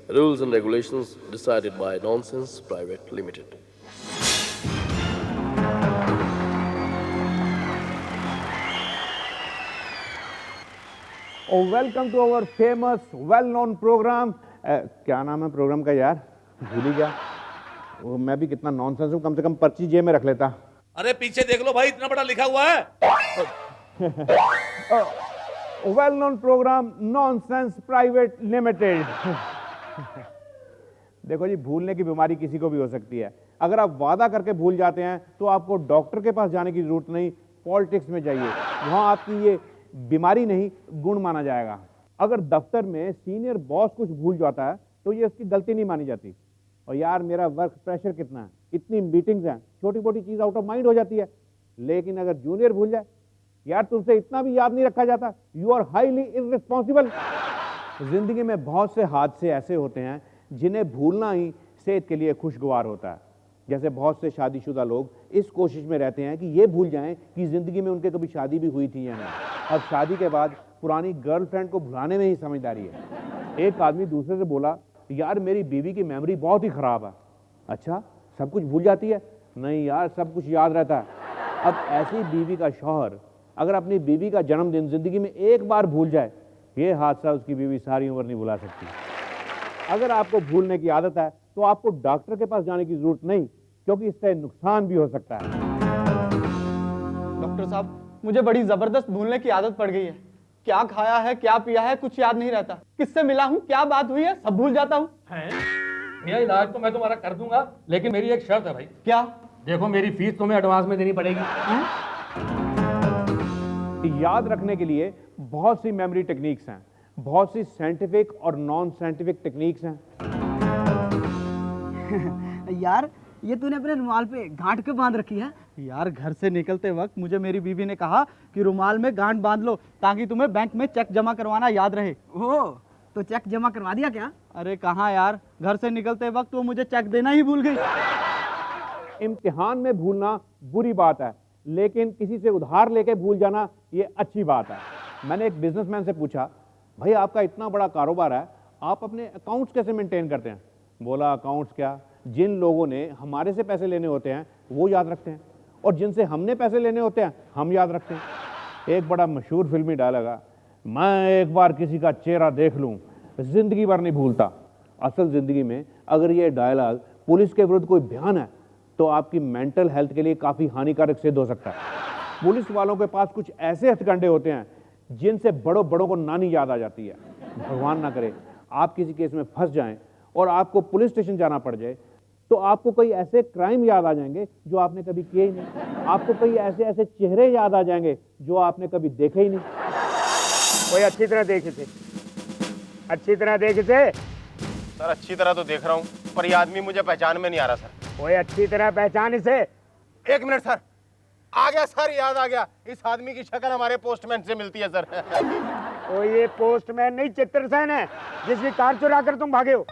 Rules and regulations decided by Nonsense Private Limited. Welcome to our famous well known programme. क्या नाम है programme का यार, भूल ही गया। मैं भी कितना नॉनसेंस हूँ, कम से कम पर्ची जेब में रख लेता। अरे पीछे देख लो भाई, इतना बड़ा लिखा हुआ है। Well known programme nonsense private limited. देखो जी, भूलने की बीमारी किसी को भी हो सकती है। अगर आप वादा करके भूल जाते हैं तो आपको डॉक्टर के पास जाने की जरूरत नहीं, पॉलिटिक्स में जाइए, वहां आपकी ये बीमारी नहीं गुण माना जाएगा। अगर दफ्तर में सीनियर बॉस कुछ भूल जाता है तो ये उसकी गलती नहीं मानी जाती। और यार मेरा वर्क प्रेशर कितना है, इतनी मीटिंग्स हैं, छोटी मोटी चीज आउट ऑफ माइंड हो जाती है। लेकिन अगर जूनियर भूल जाए, यार तुमसे इतना भी याद नहीं रखा जाता, यू आर हाईली इररिस्पॉन्सिबल। जिंदगी में बहुत से हादसे ऐसे होते हैं जिन्हें भूलना ही सेहत के लिए खुशगवार होता है। जैसे बहुत से शादीशुदा लोग इस कोशिश में रहते हैं कि ये भूल जाएं कि जिंदगी में उनके कभी शादी भी हुई थी या नहीं। अब शादी के बाद पुरानी गर्लफ्रेंड को भुलाने में ही समझदारी है। एक आदमी दूसरे से बोला, यार मेरी बीवी की मेमोरी बहुत ही खराब है। अच्छा, सब कुछ भूल जाती है? नहीं यार, सब कुछ याद रहता है। अब ऐसी बीवी का शौहर अगर अपनी बीवी का जन्मदिन जिंदगी में एक बार भूल जाए, ये हादसा उसकी बीवी सारी उम्र नहीं भुला सकती। अगर आपको भूलने की आदत है तो आपको डॉक्टर के पास जाने की जरूरत नहीं, क्योंकि इससे नुकसान भी हो सकता है। डॉक्टर साहब, मुझे बड़ी जबरदस्त भूलने की आदत पड़ गई है। क्या खाया है, क्या पिया है, कुछ याद नहीं रहता। किससे मिला हूँ, क्या बात हुई है, सब भूल जाता हूँ। भैया इलाज तो मैं तुम्हारा कर दूंगा, लेकिन मेरी एक शर्त है भाई। क्या? देखो, मेरी फीस तुम्हें एडवांस में देनी पड़ेगी। याद रखने के लिए बहुत सी मेमोरी टेक्निक्स हैं, बहुत सी साइंटिफिक और नॉन साइंटिफिक टेक्निक्स हैं। यार ये तूने अपने रुमाल पे गांठ क्यों बांध रखी है? यार घर से निकलते वक्त मुझे मेरी बीवी ने कहा कि रुमाल में गांठ बांध लो ताकि तुम्हें बैंक में चेक जमा करवाना याद रहे। ओह, तो चेक जमा करवा दिया क्या? अरे कहाँ यार, घर से निकलते वक्त वो मुझे चेक देना ही भूल गई। इम्तिहान में भूलना बुरी बात है, लेकिन किसी से उधार लेके भूल जाना ये अच्छी बात है। मैंने एक बिजनेसमैन से पूछा, भाई आपका इतना बड़ा कारोबार है, आप अपने अकाउंट्स कैसे मेंटेन करते हैं? बोला, अकाउंट्स क्या, जिन लोगों ने हमारे से पैसे लेने होते हैं वो याद रखते हैं, और जिनसे हमने पैसे लेने होते हैं हम याद रखते हैं। एक बड़ा मशहूर फिल्मी डायलॉग है, मैं एक बार किसी का चेहरा देख लूं जिंदगी भर नहीं भूलता। असल जिंदगी में अगर ये डायलॉग पुलिस के विरुद्ध कोई बयान है तो आपकी मेंटल हेल्थ के लिए काफी हानिकारक सिद्ध हो सकता है। पुलिस वालों के पास कुछ ऐसे हथकंडे होते हैं जिनसे बड़ों बड़ों को नानी याद आ जाती है। भगवान ना करे आप किसी केस में फंस जाएं और आपको पुलिस स्टेशन जाना पड़ जाए, तो आपको कई ऐसे क्राइम याद आ जाएंगे जो आपने कभी किए ही नहीं। आपको कई ऐसे ऐसे चेहरे याद आ जाएंगे जो आपने कभी देखे ही नहीं। कोई अच्छी तरह देखे थे, अच्छी तरह देखे थे सर। अच्छी तरह तो देख रहा हूँ, पर ये आदमी मुझे पहचान में नहीं आ रहा सर। कोई अच्छी तरह पहचान इसे। एक मिनट सर, आ गया सर, याद आ गया। इस आदमी की शक्ल हमारे पोस्टमैन से मिलती है सर। तो ये पोस्टमैन नहीं, चित्रसेन है, जिसकी कार चुरा कर तुम भागे हो।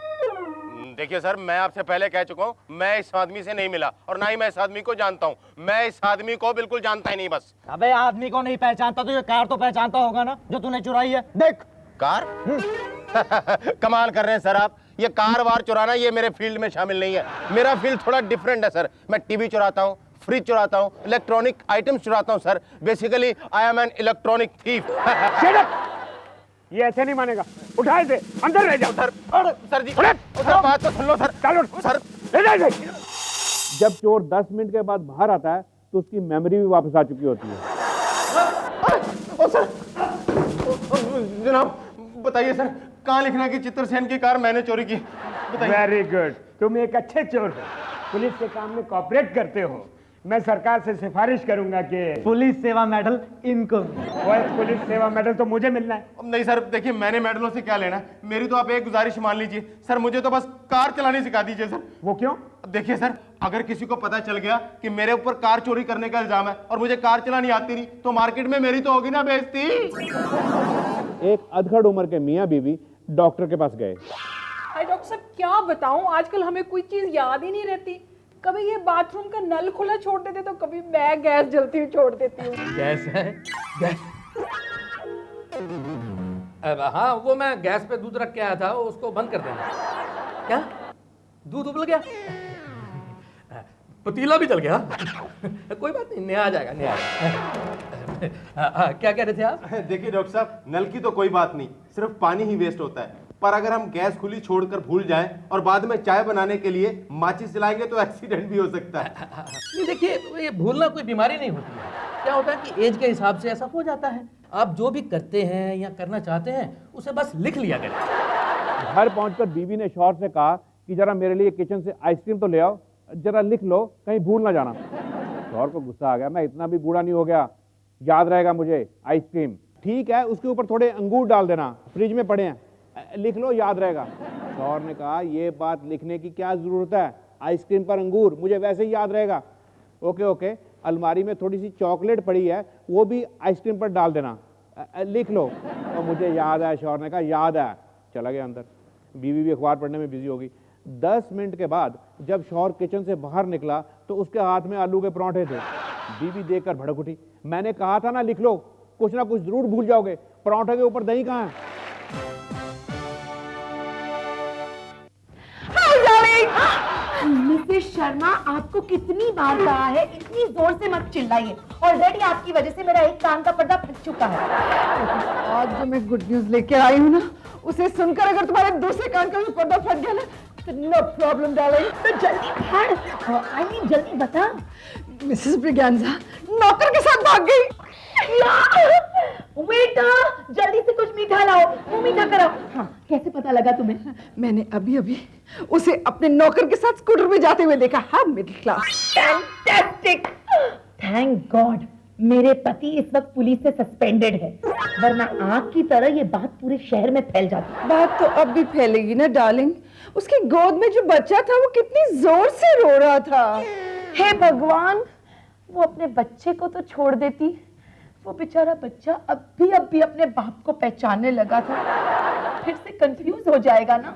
देखिए सर, मैं आपसे पहले कह चुका हूँ, मैं इस आदमी से नहीं मिला और ना ही मैं इस आदमी को जानता हूँ। मैं इस आदमी को बिल्कुल जानता ही नहीं बस। अबे आदमी को नहीं पहचानता तो ये कार तो पहचानता होगा ना, जो तूने चुराई है। देख कार। कमाल कर रहे हैं सर आप। ये कार वार चुराना ये मेरे फील्ड में शामिल नहीं है। मेरा फील्ड थोड़ा डिफरेंट है सर। मैं टीवी चुराता हूँ, फ्रिज चुराता हूँ, इलेक्ट्रॉनिक आइटम्स चुराता हूँ sir. Basically I am an electronic thief. ये ऐसे नहीं मानेगा, उठा इसे, अंदर ले जाओ सर। सर जी, सर बात तो सुन लो सर। चलो सर, ले जाओ इसे। जब चोर 10 मिनट के बाद बाहर आता है तो उसकी मेमोरी भी वापस आ चुकी होती है। ओ सर, जनाब बताइए सर, कहाँ लिखना है कि चित्रसेन की कार मैंने चोरी की? बताइए। वेरी गुड, तुम एक अच्छे चोर हो, पुलिस के काम में कोऑपरेट करते हो। मैं सरकार से सिफारिश करूंगा कि पुलिस सेवा मेडल इनको। पुलिस सेवा मेडल तो मुझे मिलना है। नहीं सर, देखिए मैंने मेडलों से क्या लेना है। मेरी तो आप एक गुजारिश मान लीजिए सर, मुझे तो बस कार चलानी सिखा दीजिए सर। वो क्यों? देखिए सर, अगर किसी को पता चल गया कि मेरे ऊपर कार चोरी करने का इल्जाम है और मुझे कार चलानी आती नहीं, तो मार्केट में मेरी तो होगी ना बेइज्जती। एक अधखड़ उम्र के मियाँ बीवी डॉक्टर के पास गए। अरे डॉक्टर साहब, क्या बताऊं, आजकल हमें कोई चीज याद ही नहीं रहती। कभी ये बाथरूम का नल खुला छोड़ देते तो कभी मैं गैस जलती हुई छोड़ देती हूँ। गैस है? गैस? हाँ, वो मैं गैस पे दूध रख के आया था, उसको बंद कर देना। क्या दूध उबल गया? पतीला भी जल गया? कोई बात नहीं, नया आ जाएगा, नया आ जाएगा। क्या कह रहे थे आप? देखिए डॉक्टर साहब, नल की तो कोई बात नहीं, सिर्फ पानी ही वेस्ट होता है, पर अगर हम गैस खुली छोड़कर भूल जाएं और बाद में चाय बनाने के लिए माचिस जलाएंगे तो एक्सीडेंट भी हो सकता है। नहीं देखिए, ये भूलना कोई बीमारी नहीं होती है। क्या होता है कि एज के हिसाब से ऐसा हो जाता है। आप जो भी करते हैं या करना चाहते हैं उसे बस लिख लिया करें। घर पहुंचकर बीवी ने शौहर से कहा कि जरा मेरे लिए किचन से आइसक्रीम तो ले आओ, जरा लिख लो, कहीं भूल ना जाना। शौहर को गुस्सा आ गया, मैं इतना भी बूढ़ा नहीं हो गया, याद रहेगा मुझे आइसक्रीम। ठीक है, उसके ऊपर थोड़े अंगूर डाल देना, फ्रिज में पड़े हैं, लिख लो, याद रहेगा। शौहर ने कहा, ये बात लिखने की क्या जरूरत है, आइसक्रीम पर अंगूर, मुझे वैसे ही याद रहेगा। ओके ओके, अलमारी में थोड़ी सी चॉकलेट पड़ी है, वो भी आइसक्रीम पर डाल देना, लिख लो। और मुझे याद है, शौहर ने कहा याद है, चला गया अंदर। बीवी भी अखबार पढ़ने में बिजी हो गई। 10 मिनट के बाद जब शौहर किचन से बाहर निकला तो उसके हाथ में आलू के परांठे थे। बीवी देखकर भड़क उठी, मैंने कहा था ना लिख लो, कुछ ना कुछ जरूर भूल जाओगे, परांठे के ऊपर दही कहाँ है? मिसेस शर्मा, आपको कितनी बार कहा है इतनी जोर से मत चिल्लाइए। ऑलरेडी आपकी वजह से मेरा एक कान का पर्दा फट चुका है। आज जो मैं गुड न्यूज लेके आई हूँ ना, उसे सुनकर अगर तुम्हारे दूसरे कान का भी पर्दा फट गया ना, तो नो प्रॉब्लम डार्लिंग। तो जल्दी फाड़, आई मीन जल्दी बता। मिसेस ब्रिगेंजा नौकर के साथ भाग गई। बेटा जल्दी से कुछ मीठा लाओ, मुंह मीठा कराओ। हाँ, कैसे पता लगा तुम्हें? मैंने अभी अभी उसे अपने नौकर के साथ स्कूटर में जाते हुए देखा। हाँ, middle class. Fantastic, thank God मेरे पति इस वक्त पुलिस से सस्पेंडेड है, वरना आग की तरह ये बात पूरे शहर में फैल जाती। बात तो अब भी फैलेगी ना डार्लिंग। उसकी गोद में जो बच्चा था वो कितनी जोर से रो रहा था। हे भगवान, वो अपने बच्चे को तो छोड़ देती, वो बेचारा बच्चा अब भी अपने बाप को पहचानने लगा था, फिर से कंफ्यूज हो जाएगा ना।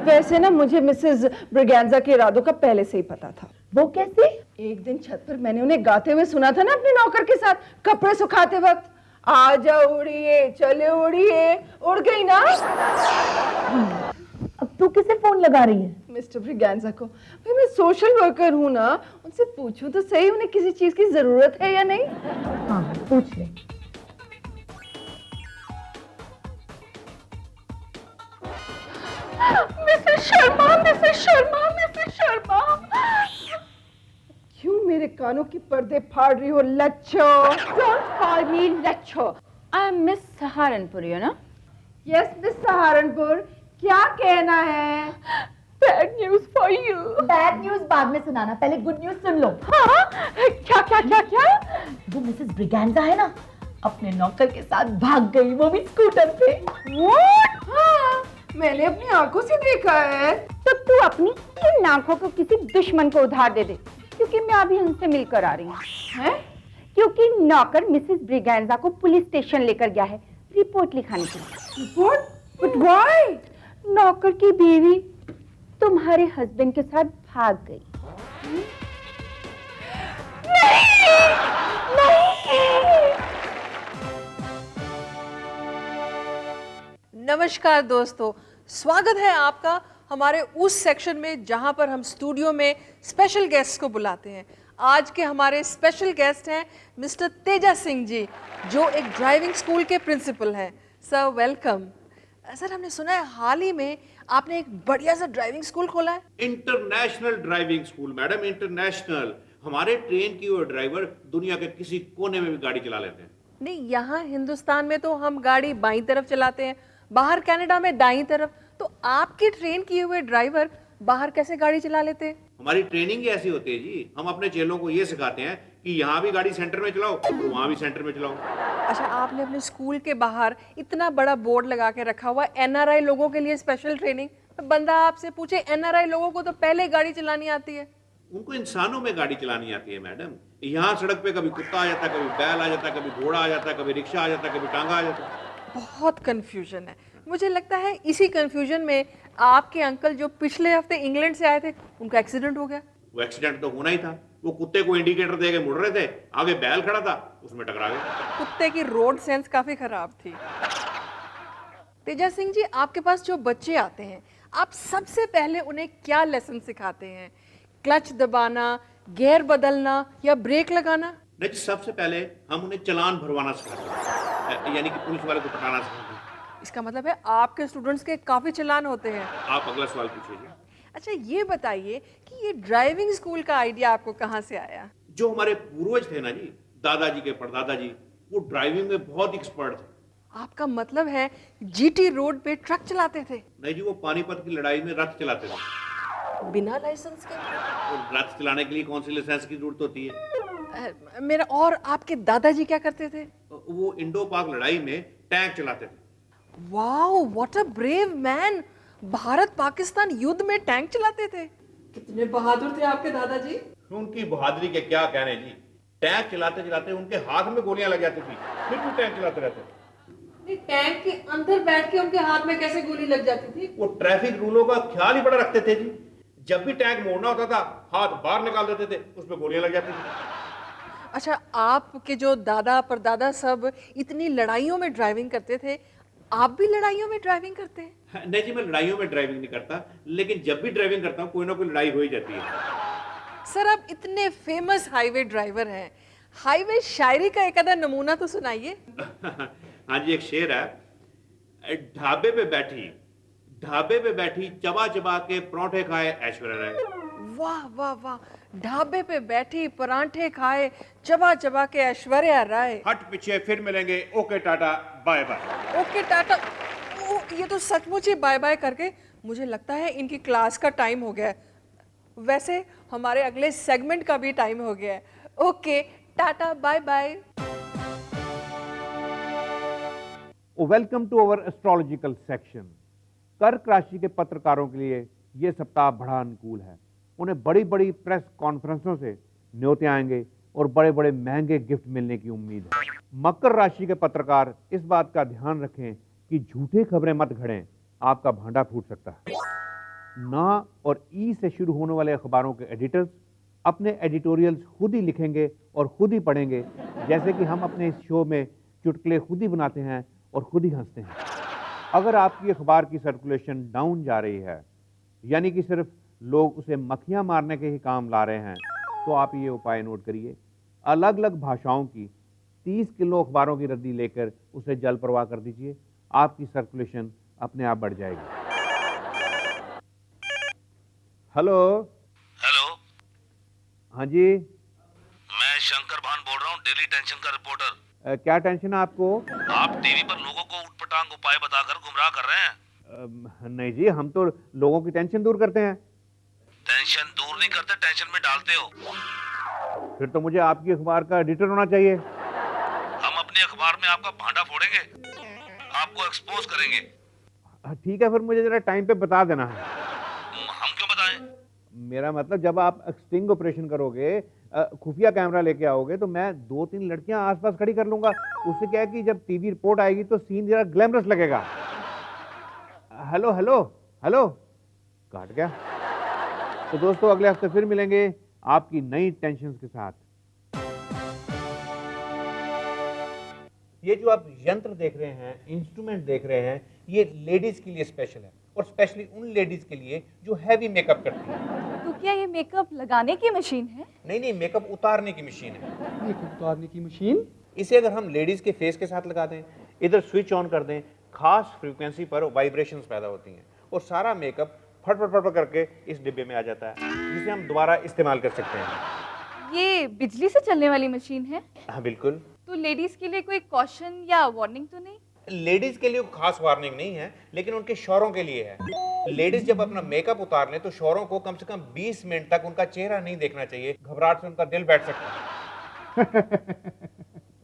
वैसे ना मुझे मिसेस ब्रिगेंजा के इरादों का पहले से ही पता था। वो कैसे? एक दिन छत पर मैंने उन्हें गाते हुए सुना था ना अपने नौकर के साथ कपड़े सुखाते वक्त, आजा उड़िए चले उड़िए, उड़ गई ना। अब तू किसे फोन लगा रही है? मिस्टर ब्रिगेंजा को। भाई मैं सोशल वर्कर हूँ ना, उनसे पूछूं तो सही उन्हें किसी चीज की जरूरत है या नहीं। हाँ पूछ ले। Mrs Sharma, Mrs Sharma, Mrs Sharma, क्यों मेरे कानों के पर्दे फाड़ रही हो लच्छो? Don't call me लच्छो। I am Miss Saharanpur, you know? Yes, miss Saharanpur, क्या कहना है? Bad news for you. Bad news बाद में सुनाना, पहले गुड न्यूज सुन लो। हाँ? क्या क्या क्या क्या? वो मिसेस ब्रिगेंजा है ना, अपने नौकर के साथ भाग गई, वो भी स्कूटर पे। What? हाँ, मैंने अपनी आंखों से देखा है। तो तू अपनी इन आंखों को किसी दुश्मन को उधार दे दे, क्योंकि मैं अभी उनसे मिलकर आ रही हूँ। हैं? क्योंकि नौकर मिसेस ब्रिगेंजा को पुलिस स्टेशन लेकर गया है रिपोर्ट लिखाने के लिए। What? But why? नौकर की बीवी तुम्हारे हस्बैंड के साथ भाग गई। नमस्कार दोस्तों, स्वागत है आपका हमारे उस सेक्शन में जहां पर हम स्टूडियो में स्पेशल गेस्ट को बुलाते हैं। आज के हमारे स्पेशल गेस्ट हैं मिस्टर तेजा सिंह जी, जो एक ड्राइविंग स्कूल के प्रिंसिपल हैं। Sir welcome. सर हमने सुना है हाल ही में आपने एक बढ़िया सा ड्राइविंग स्कूल खोला है। International driving school madam, international. हमारे ट्रेन की वो ड्राइवर दुनिया के किसी कोने में भी गाड़ी चला लेते हैं। नहीं, यहाँ हिंदुस्तान में तो हम गाड़ी बाईं तरफ चलाते हैं, बाहर कनाडा में दाईं तरफ, तो आपके ट्रेन किए हुए ड्राइवर बाहर कैसे गाड़ी चला लेते हैं? हमारी ट्रेनिंग ही ऐसी होती है जी। हम अपने चेलों को ये सिखाते हैं कि यहाँ भी गाड़ी सेंटर में चलाओ और वहाँ भी सेंटर में चलाओ। अच्छा, आपने अपने स्कूल के बाहर इतना बड़ा बोर्ड लगा के रखा हुआ एनआरआई लोगों के लिए स्पेशल ट्रेनिंग। बंदा आपसे पूछे, एनआरआई लोगों को तो पहले गाड़ी चलानी आती है। उनको इंसानों में गाड़ी चलानी आती है मैडम। यहाँ सड़क पे कभी कुत्ता आ जाता है, कभी बैल आ जाता है, कभी घोड़ा आ जाता है, कभी रिक्शा आ जाता है, कभी टांगा आ जाता है। बहुत कंफ्यूजन है। मुझे लगता है इसी कंफ्यूजन में आपके अंकल जो पिछले हफ्ते इंग्लैंड से आए थे, उनका एक्सीडेंट हो गया। वो एक्सीडेंट तो होना ही था। वो कुत्ते को इंडिकेटर दे के मुड़ रहे थे, आगे बैल खड़ा था, उसमें टकरा गए। कुत्ते की रोड सेंस काफी खराब थी। तेजा सिंह जी, आपके पास जो बच्चे आते हैं, आप सबसे पहले उन्हें क्या लेसन सिखाते हैं? क्लच दबाना, गियर बदलना या ब्रेक लगाना? नहीं, सबसे पहले हम उन्हें चालान भरवाना सिखाते हैं, यानी कि पुलिस वाले को पटाना सिखाते हैं। इसका मतलब है आपके स्टूडेंट्स के काफ़ी चालान होते हैं। आप अगला सवाल पूछिए। अच्छा, ये बताइए कि ये ड्राइविंग स्कूल का आइडिया आपको कहाँ से आया? जो हमारे पूर्वज थे ना जी, दादाजी के परदादा जी, वो ड्राइविंग में बहुत एक्सपर्ट थे। आपका मतलब है जीटी रोड पे ट्रक चलाते थे? नहीं जी, वो पानीपत की लड़ाई में रथ चलाते थे। बिना लाइसेंस के? और रथ चलाने के लिए कौन सी लाइसेंस की जरूरत होती है? मेरा और आपके दादाजी क्या करते थे? वो इंडो पाक लड़ाई में टैंक चलाते थे। Wow, what a brave man! Bharat Pakistan युद्ध में टैंक चलाते थे। कितने बहादुर थे आपके दादाजी। उनकी बहादुरी के क्या कहने जी। टैंक चलाते चलाते उनके हाथ में गोलियां लग जाती थी, फिर भी टैंक चलाते रहते थे। टैंक के अंदर बैठ के उनके हाथ में कैसे गोली लग जाती थी? वो ट्रैफिक रूलों का ख्याल ही बड़ा रखते थे जी। जब भी टैंक मोड़ना होता था, हाथ बाहर निकाल देते थे, उसमें गोलियां लग जाती थी। अच्छा, आपके जो दादा परदादा सब इतनी लड़ाइयों में ड्राइविंग करते थे, आप भी लड़ाइयों में ड्राइविंग करते हैं? नहीं जी, मैं लड़ाइयों में ड्राइविंग नहीं करता, लेकिन जब भी ड्राइविंग करता हूँ कोई ना कोई लड़ाई हो ही जाती है। सर, आप इतने फेमस हाईवे ड्राइवर हैं, हाईवे शायरी का एक आधा नमूना तो सुनाइए। हाँ जी, एक शेर है। ढाबे पे बैठी चबा चबा के परांठे खाए ऐश्वर्या राय। वाह वाह वाह, ढाबे पे बैठी परांठे खाए चबा चबा के ऐश्वर्या राय। हट पीछे, फिर मिलेंगे, okay tata bye bye. Okay tata. ये तो सचमुच ही बाय बाय करके मुझे लगता है इनकी क्लास का टाइम हो गया है। वैसे हमारे अगले सेगमेंट का भी टाइम हो गया है। Okay tata bye bye. Welcome to our astrological section. कर्क राशि के पत्रकारों के लिए ये सप्ताह बड़ा अनुकूल है। उन्हें बड़ी बड़ी प्रेस कॉन्फ्रेंसों से न्योते आएंगे और बड़े बड़े महंगे गिफ्ट मिलने की उम्मीद है। मकर राशि के पत्रकार इस बात का ध्यान रखें कि झूठी खबरें मत घड़ें, आपका भांडा फूट सकता है। ना और ई से शुरू होने वाले अखबारों के एडिटर्स अपने एडिटोरियल्स खुद ही लिखेंगे और खुद ही पढ़ेंगे, जैसे कि हम अपने इस शो में चुटकुले खुद ही बनाते हैं और खुद ही हंसते हैं। अगर आपकी अखबार की सर्कुलेशन डाउन जा रही है, यानी कि सिर्फ लोग उसे मक्खियां मारने के ही काम ला रहे हैं, तो आप ये उपाय नोट करिए। अलग अलग भाषाओं की 30 किलो अखबारों की रद्दी लेकर उसे जल प्रवाह कर दीजिए, आपकी सर्कुलेशन अपने आप बढ़ जाएगी। हेलो। हेलो। हाँ जी, मैं शंकर भान बोल रहा हूँ, डेली टेंशन का रिपोर्टर। क्या टेंशन है आपको? आप टीवी पर लोगों को उटपटांग उपाय बताकर गुमराह कर रहे हैं। नहीं जी, हम तो लोगों की टेंशन दूर करते हैं। टेंशन दूर नहीं करते, टेंशन में डालते हो। फिर तो मुझे आपकी अखबार का एडिटर होना चाहिए। हम अपने अखबार में आपका भांडा फोड़ेंगे, आपको एक्सपोज करेंगे। ठीक है, फिर मुझे जरा टाइम पे बता देना है। हम क्यों बताएं? मेरा मतलब जब आप स्टिंग ऑपरेशन करोगे, खुफिया कैमरा लेके आओगे, तो मैं 2-3 लड़कियां आसपास खड़ी कर लूंगा। उससे क्या है कि जब टीवी रिपोर्ट आएगी तो सीन जरा ग्लैमरस लगेगा। हेलो हेलो हेलो, काट गया। तो दोस्तों, अगले हफ्ते फिर मिलेंगे आपकी नई टेंशन के साथ। ये जो आप यंत्र देख रहे हैं, इंस्ट्रूमेंट देख रहे हैं, ये लेडीज के लिए स्पेशल है, और स्पेशली उन लेडीज के लिए जो हैवी मेकअप करती हैं। तो क्या ये मेकअप लगाने की मशीन है? नहीं, मेकअप उतारने की मशीन है। मेकअप उतारने की मशीन? इसे अगर हम लेडीज के फेस के साथ लगा दें, इधर स्विच ऑन कर दें, खास फ्रीक्वेंसी पर वाइब्रेशंस पैदा होती हैं और सारा मेकअप फट फट फट करके इस डिब्बे में आ जाता है, जिसे हम दोबारा इस्तेमाल कर सकते हैं। ये बिजली से चलने वाली मशीन है? हाँ बिल्कुल। तो लेडीज के लिए कोई कॉशन या वार्निंग तो नहीं? लेडीज के लिए खास वार्निंग नहीं है, लेकिन उनके शौहरों के लिए है। लेडीज जब अपना मेकअप उतार लें तो शौहरों को कम से कम 20 मिनट तक उनका चेहरा नहीं देखना चाहिए, घबराहट से उनका दिल बैठ सकता है।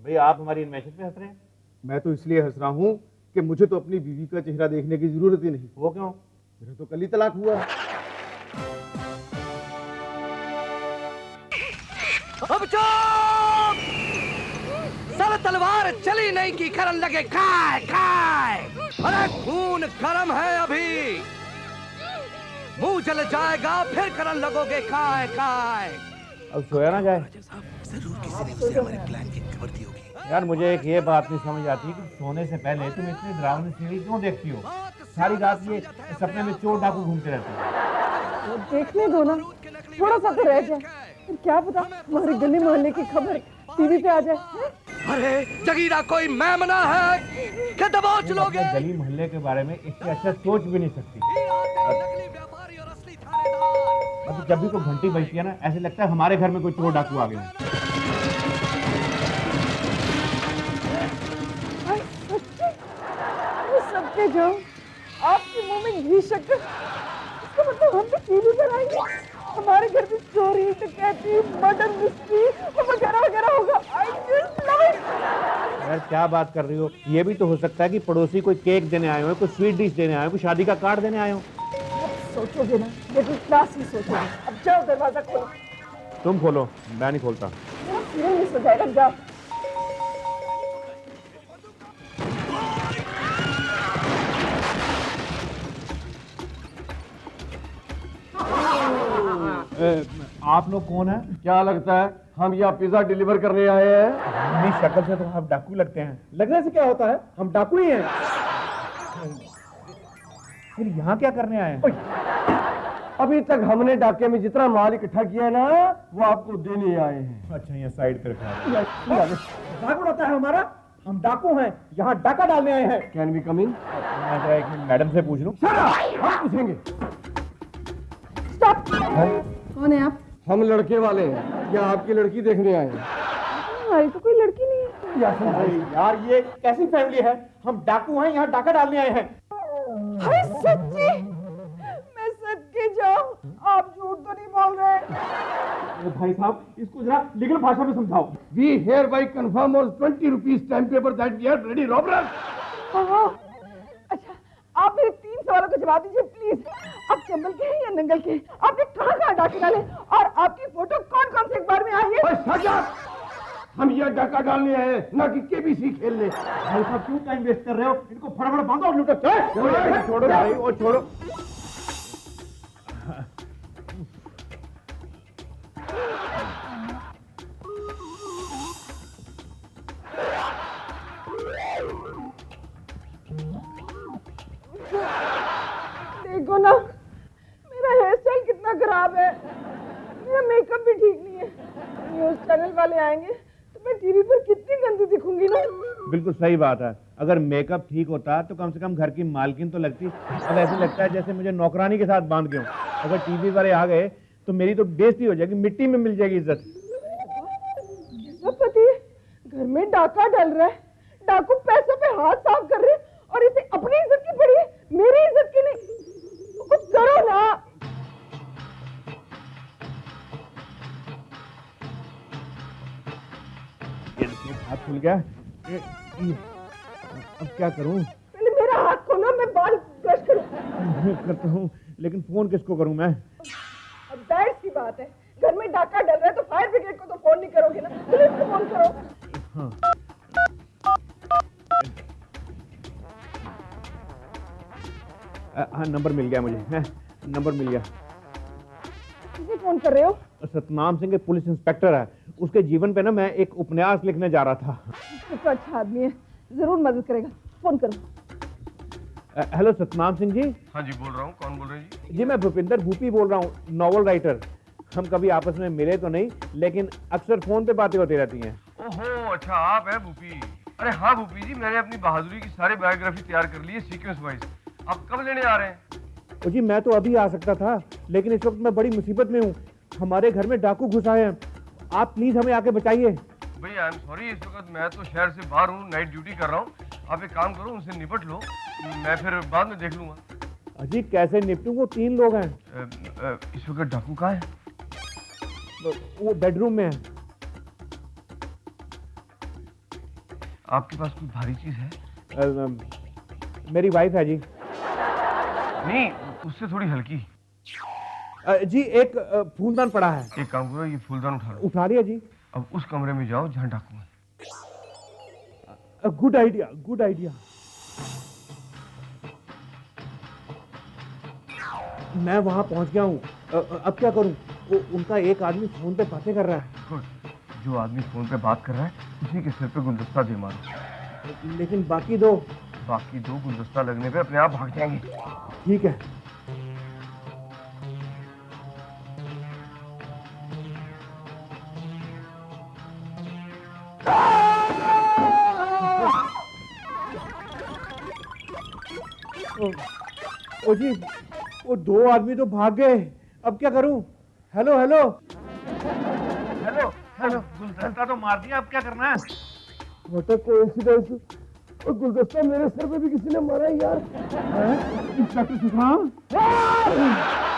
भैया, आप हमारी इन्वेंशन पे हंस रहे हैं? मैं तो इसलिए हंस रहा हूँ कि मुझे तो अपनी बीवी का चेहरा देखने की जरूरत ही नहीं। वो क्यों? मेरा तो कल ही तलाक हुआ। अब चुप! सर तलवार चली नहीं की करन लगे खाए खाए। अरे खून गरम है अभी, मुंह जल जाएगा फिर करन लगोगे खाए खाए। अब सोया ना जाए। जरूर किसी ने उसे हमारे प्लान की खबर दी होगी। यार, मुझे एक ये बात नहीं समझ आती कि सोने से पहले तुम इतनी डरावनी सीरीज क्यों देखती हो? सारी रात ये सपने में चोर डाकू घूमते रहते हैं। वो देखने दो ना, थोड़ा सा तो रह जाए, फिर क्या पता हमारे गली मोहल्ले की खबर टीवी पे आ जाए। अरे जगीरा कोई मेमना है कि दबोच लोगे? अपने गली मोहल्ले के बारे में इससे अच्छा सोच भी नहीं सकती। अब जब भी कोई घंटी बजती है ना, ऐसे लगता है हमारे घर में कोई चोर डाकू आ गया। सबके जाओ, आपके मुंह में घी शक्कर, इसका मतलब हम भी टीवी पर आएंगे, हमारे घर में चोरी, डकैती, मर्डर, मिस्ट्री वगैरह वगैरह होगा। I just love it। यार क्या बात कर रही हो? ये भी तो हो सकता है कि पड़ोसी कोई केक देने आए हो, कोई स्वीट डिश देने आए हो, कोई शादी का कार्ड देने आए हो। सोचोगे ना, लेकिन क्लास ही सोचोगे। अब जाओ दरवाजा खोलो। तुम खोलो, मैं नहीं खोलता। नहीं मिस हो जाएगा, जाओ। आप लोग कौन है? क्या लगता है हम यहाँ पिज्जा डिलीवर करने आए हैं? अपनी शक्ल से तो आप डाकू लगते हैं। लगने से क्या होता है, हम डाकू ही हैं। फिर यहाँ क्या करने आए हैं? अभी तक हमने डाके में जितना माल इकट्ठा किया है ना, वो आपको देने आए हैं। अच्छा, यहाँ साइड पे रखा है। मजाक उड़ाता है हमारा? हम डाकू हैं, यहाँ डाका डालने आए हैं। कैन वी कम इन? मैं जरा एक मिनट मैडम से पूछ लूं। हम पूछेंगे। कौन है आप? हम लड़के वाले हैं, या आपकी लड़की देखने आए हैं? हमारी तो कोई लड़की नहीं है। यार ये कैसी फैमिली है? हम डाकू हैं, यहाँ डाका डालने आए हैं। हाय सच्ची, मैं सच के जाऊं, आप झूठ तो नहीं बोल रहे? भाई साहब, इसको जरा लीगल भाषा में समझाओ। We hereby confirm on 20 rupees stamp paper that we are bloody robbers. अच्छा, आप मेरे 3 सवालों का जवाब दीजिए प्लीज। आप चंबल के हैं या नंगल के? आपने कहाँ डाके डाले और आपकी फोटो कौन कौन से अखबार में आई है? हम ये डाका डालने आए हैं, ना कि केबीसी खेलने। भाई साहब क्यों टाइम वेस्ट कर रहे हो? इनको फटाफट बांधो और लूटो। छोड़ो भाई, वो छोड़ो। देखो ना, मेरा हेयर स्टाइल कितना खराब है, मेरा मेकअप भी ठीक नहीं है। न्यूज चैनल वाले आएंगे तो मैं टीवी पर कितनी गंदी दिखूंगी ना। बिल्कुल सही बात है। अगर मेकअप ठीक होता तो कम से कम घर की मालकिन तो लगती। अब ऐसे लगता है जैसे मुझे नौकरानी के साथ बांध के हूं। अगर टीवी वाले आ गए तो मेरी तो बेइज्जती हो जाएगी, मिट्टी में मिल जाएगी इज्जत। कैसा पति है, घर में डाका डल रहा है, डाकू पैसों पे हाथ साफ कर रहे हैं और इसे अपनी इज्जत की पड़ी है, मेरी इज्जत की नहीं। तो कुछ करो ना। हाथ खुल गया। अब क्या करूं? पहले मेरा हाथ खोलो, मैं बाल ब्रश करूं। करता हूं, लेकिन फोन किसको करूं मैं? अब दैट सी बात है, घर में डाका डल रहा है तो फायर ब्रिगेड को तो फोन नहीं करोगे ना, पुलिस को फोन करो। हाँ। हाँ, नंबर मिल गया मुझे। नंबर मिल गया। किसे फोन कर रहे हो? सतनाम सिंह पुलिस इंस्पेक्टर है, उसके जीवन पे ना मैं एक उपन्यास लिखने जा रहा था। तो अच्छा आदमी है, जरूर मदद करेगा, फोन करो। हेलो सतनाम सिंह जी। हाँ जी, बोल रहा हूँ। कौन बोल रहे हैं जी? जी मैं भूपिंदर भूपी बोल रहा हूँ, नॉवल राइटर। हम कभी आपस में मिले तो नहीं, लेकिन अक्सर फोन पे बातें होती रहती हैं। ओहो, अच्छा आप है भूपी। अरे हाँ भूपी जी, मैंने अपनी बहादुरी की सारी बायोग्राफी तैयार कर ली है सीक्वेंस वाइज। आप कब लेने आ रहे हैं? जी मैं तो अभी आ सकता था, लेकिन इस वक्त मैं बड़ी मुसीबत में हूँ। हमारे घर में डाकू घुस आए हैं, आप प्लीज हमें आके बचाइए। भैया आई एम सॉरी, इस वक्त मैं तो शहर से बाहर हूँ, नाइट ड्यूटी कर रहा हूँ। आप एक काम करो, उनसे निपट लो, मैं फिर बाद में देख लूंगा। अजी कैसे निपटूं? वो 3 लोग हैं। इस वक्त डाकू कहाँ है? वो बेडरूम में है। आपके पास कोई भारी चीज है? मेरी वाइफ है जी। नहीं, उससे थोड़ी हल्की। जी एक फूलदान पड़ा है। एक काम करो, ये फूलदान उठा लो। उठा लिया जी। अब उस कमरे में जाओ जहाँ डाकू है। Good idea, good idea. मैं वहां पहुंच गया हूँ। अब क्या करूं? उनका एक आदमी फोन पे बातें कर रहा है। गुड, जो आदमी फोन पे बात कर रहा है उसी के सिर पे गुलदस्ता दे मारो। लेकिन बाकी 2 बाकी 2 गुलदस्ता लगने पे अपने आप भाग जाएंगे। ठीक है। ओ जी, वो 2 आदमी तो भाग गए, अब क्या करूं? हेलो हेलो हेलो हेलो, गुलदस्ता तो मार दिया, अब क्या करना है? व्हाट कोइंसिडेंस, और गुलदस्ता मेरे सर पे भी किसी ने मारा है यार। इंस्पेक्टर सुखराम,